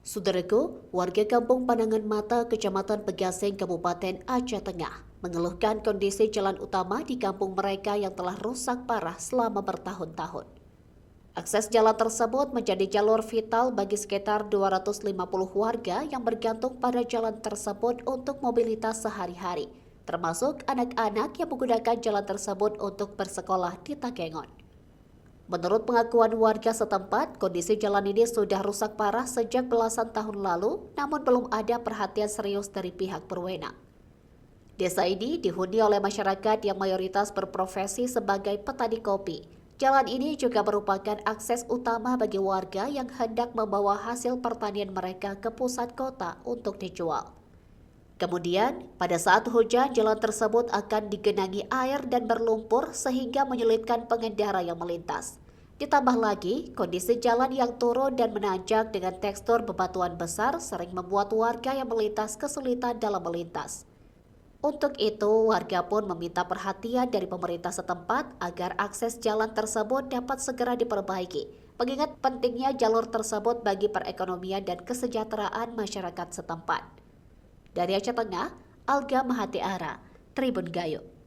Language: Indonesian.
Saudaraku, warga Kampung Panangan Mata, Kecamatan Pegasing, Kabupaten Aceh Tengah, mengeluhkan kondisi jalan utama di kampung mereka yang telah rusak parah selama bertahun-tahun. Akses jalan tersebut menjadi jalur vital bagi sekitar 250 warga yang bergantung pada jalan tersebut untuk mobilitas sehari-hari, termasuk anak-anak yang menggunakan jalan tersebut untuk bersekolah di Takengon. Menurut pengakuan warga setempat, kondisi jalan ini sudah rusak parah sejak belasan tahun lalu, namun belum ada perhatian serius dari pihak berwenang. Desa ini dihuni oleh masyarakat yang mayoritas berprofesi sebagai petani kopi. Jalan ini juga merupakan akses utama bagi warga yang hendak membawa hasil pertanian mereka ke pusat kota untuk dijual. Kemudian, pada saat hujan, jalan tersebut akan digenangi air dan berlumpur sehingga menyulitkan pengendara yang melintas. Ditambah lagi, kondisi jalan yang turun dan menanjak dengan tekstur bebatuan besar sering membuat warga yang melintas kesulitan dalam melintas. Untuk itu, warga pun meminta perhatian dari pemerintah setempat agar akses jalan tersebut dapat segera diperbaiki, mengingat pentingnya jalur tersebut bagi perekonomian dan kesejahteraan masyarakat setempat. Dari Aceh Tengah, Alga Mahati Ara, Tribun Gayo.